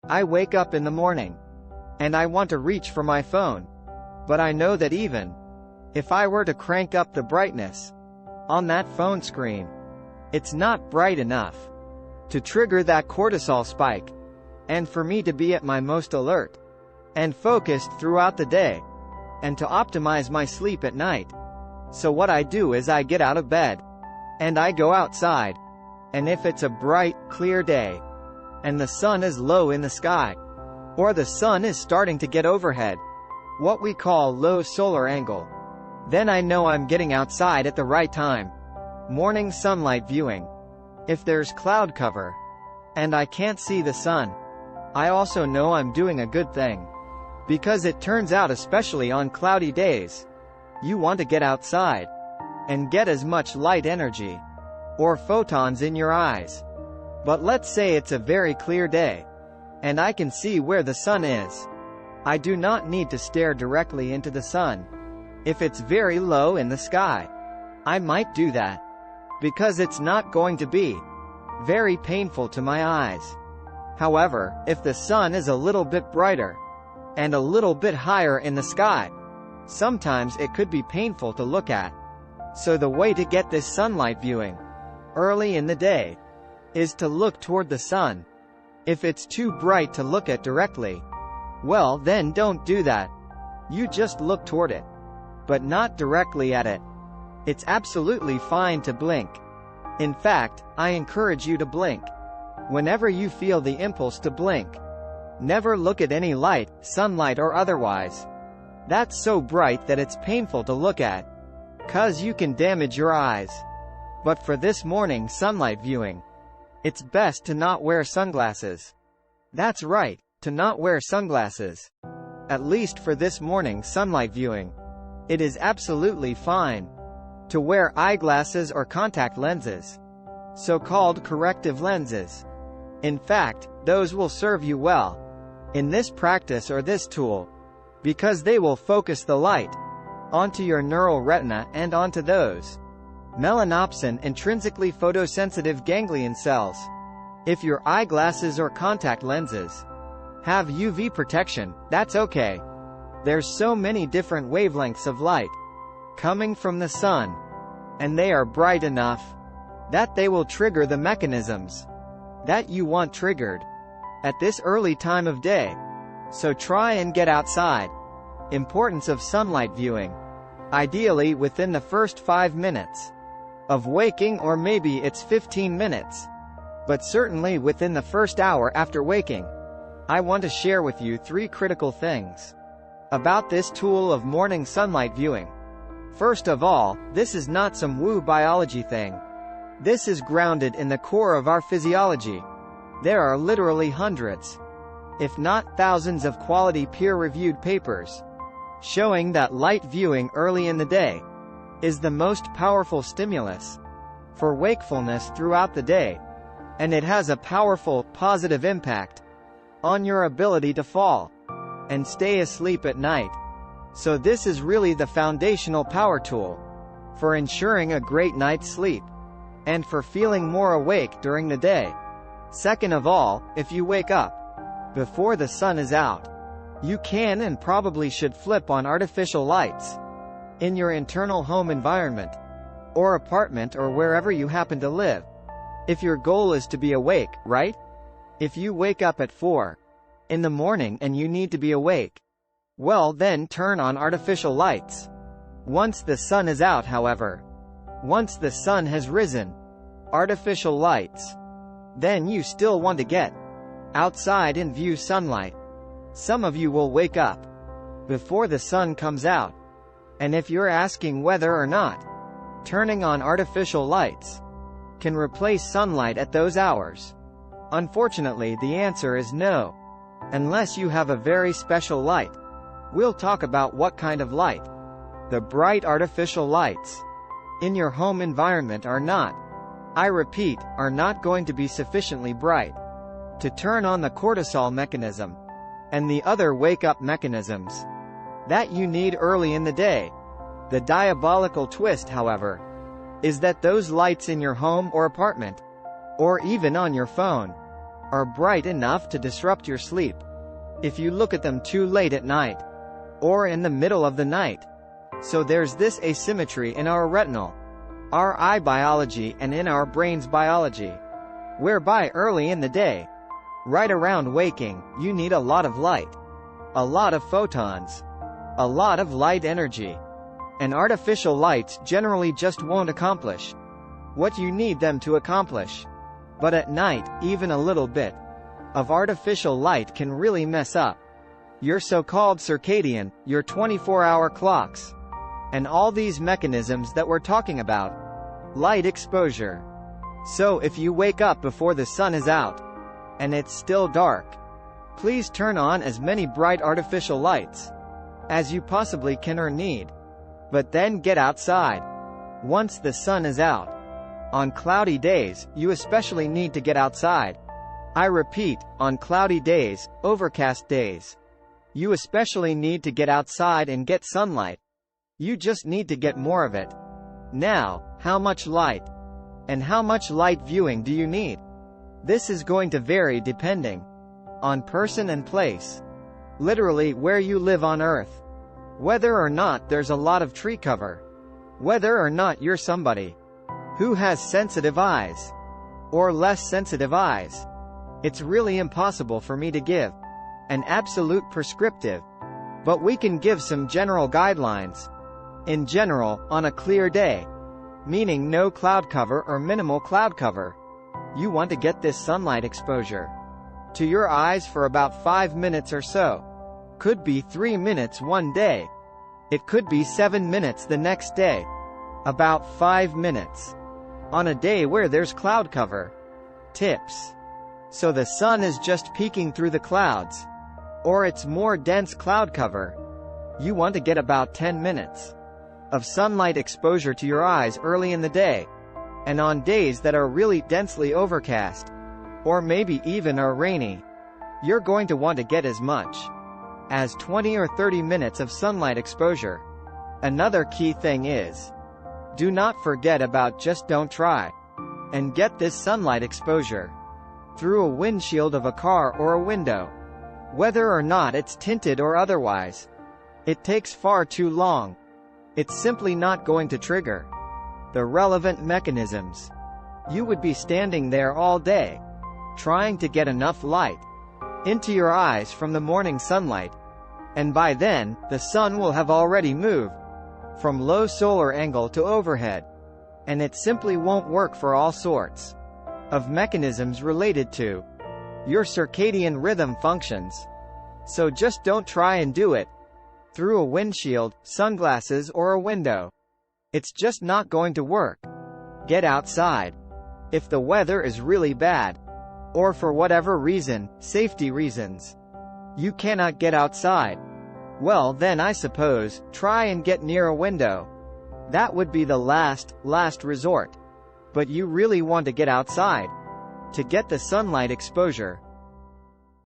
I wake up in the morning, and I want to reach for my phone. But I know that even if I were to crank up the brightness on that phone screen, it's not bright enough to trigger that cortisol spike, and for me to be at my most alert and focused throughout the day, and to optimize my sleep at night. So what I do is I get out of bed, and I go outside, and if it's a bright, clear day, and the sun is low in the sky, or the sun is starting to get overhead, what we call low solar angle, then I know I'm getting outside at the right time. Morning sunlight viewing. If there's cloud cover, and I can't see the sun, I also know I'm doing a good thing. Because it turns out, especially on cloudy days, you want to get outside and get as much light energy or photons in your eyes. But let's say it's a very clear day, and I can see where the sun is. I do not need to stare directly into the sun. If it's very low in the sky, I might do that, because it's not going to be very painful to my eyes. However, if the sun is a little bit brighter, and a little bit higher in the sky, sometimes it could be painful to look at. So the way to get this sunlight viewing early in the day is to look toward the sun. If it's too bright to look at directly, well, then don't do that. You just look toward it, but not directly at it. It's absolutely fine to blink. In fact, I encourage you to blink whenever you feel the impulse to blink. Never look at any light, sunlight or otherwise, that's so bright that it's painful to look at, 'cause you can damage your eyes. But for this morning sunlight viewing, it's best to not wear sunglasses. That's right, to not wear sunglasses. At least for this morning sunlight viewing, it is absolutely fine to wear eyeglasses or contact lenses, so-called corrective lenses. In fact, those will serve you well in this practice or this tool, because they will focus the light onto your neural retina and onto those melanopsin intrinsically photosensitive ganglion cells. If your eyeglasses or contact lenses have UV protection, that's okay. There's so many different wavelengths of light coming from the sun, and they are bright enough that they will trigger the mechanisms that you want triggered at this early time of day. So try and get outside. Importance of sunlight viewing. Ideally within the first 5 minutes of waking, or maybe it's 15 minutes, but certainly within the first hour after waking. I want to share with you 3 critical things about this tool of morning sunlight viewing. First of all, this is not some woo biology thing. This is grounded in the core of our physiology. There are literally hundreds, if not thousands of quality peer-reviewed papers showing that light viewing early in the day is the most powerful stimulus for wakefulness throughout the day, and it has a powerful, positive impact on your ability to fall and stay asleep at night. So this is really the foundational power tool for ensuring a great night's sleep and for feeling more awake during the day. Second of all, if you wake up before the sun is out, you can and probably should flip on artificial lights in your internal home environment, or apartment, or wherever you happen to live. If your goal is to be awake, right? If you wake up at 4 in the morning and you need to be awake, well then turn on artificial lights. Once the sun is out, however, once the sun has risen, artificial lights, then you still want to get outside and view sunlight. Some of you will wake up before the sun comes out, and if you're asking whether or not turning on artificial lights can replace sunlight at those hours, unfortunately the answer is no, unless you have a very special light. We'll talk about what kind of light. The bright artificial lights in your home environment are not, I repeat, are not going to be sufficiently bright to turn on the cortisol mechanism and the other wake-up mechanisms that you need early in the day. The diabolical twist, however, is that those lights in your home or apartment, or even on your phone, are bright enough to disrupt your sleep. If you look at them too late at night, or in the middle of the night. So there's this asymmetry in our retinal, our eye biology, and in our brain's biology, whereby early in the day, right around waking, you need a lot of light, a lot of photons, a lot of light energy. And artificial lights generally just won't accomplish what you need them to accomplish. But at night, even a little bit of artificial light can really mess up your so-called circadian, your 24-hour clocks, and all these mechanisms that we're talking about. Light exposure. So if you wake up before the sun is out, and it's still dark, please turn on as many bright artificial lights as you possibly can or need. But then get outside once the sun is out. On cloudy days, you especially need to get outside. I repeat, on cloudy days, overcast days, you especially need to get outside and get sunlight. You just need to get more of it. Now, how much light? And how much light viewing do you need? This is going to vary depending on person and place. Literally where you live on Earth. Whether or not there's a lot of tree cover. Whether or not you're somebody who has sensitive eyes or less sensitive eyes. It's really impossible for me to give an absolute prescriptive, but we can give some general guidelines. In general, on a clear day, meaning no cloud cover or minimal cloud cover, you want to get this sunlight exposure to your eyes for about 5 minutes or so. Could be 3 minutes one day. It could be 7 minutes the next day. About 5 minutes on a day where there's cloud cover. Tips. So the sun is just peeking through the clouds, or it's more dense cloud cover. You want to get about 10 minutes of sunlight exposure to your eyes early in the day. And on days that are really densely overcast, or maybe even are rainy, you're going to want to get as much as 20 or 30 minutes of sunlight exposure. Another key thing is, do not forget about just don't try and get this sunlight exposure through a windshield of a car or a window. Whether or not it's tinted or otherwise, it takes far too long. It's simply not going to trigger the relevant mechanisms. You would be standing there all day, trying to get enough light into your eyes from the morning sunlight, and by then, the sun will have already moved from low solar angle to overhead, and it simply won't work for all sorts of mechanisms related to your circadian rhythm functions. So just don't try and do it through a windshield, sunglasses, or a window. It's just not going to work. Get outside. If the weather is really bad, or for whatever reason, safety reasons, you cannot get outside, well then I suppose, try and get near a window. That would be the last resort. But you really want to get outside to get the sunlight exposure.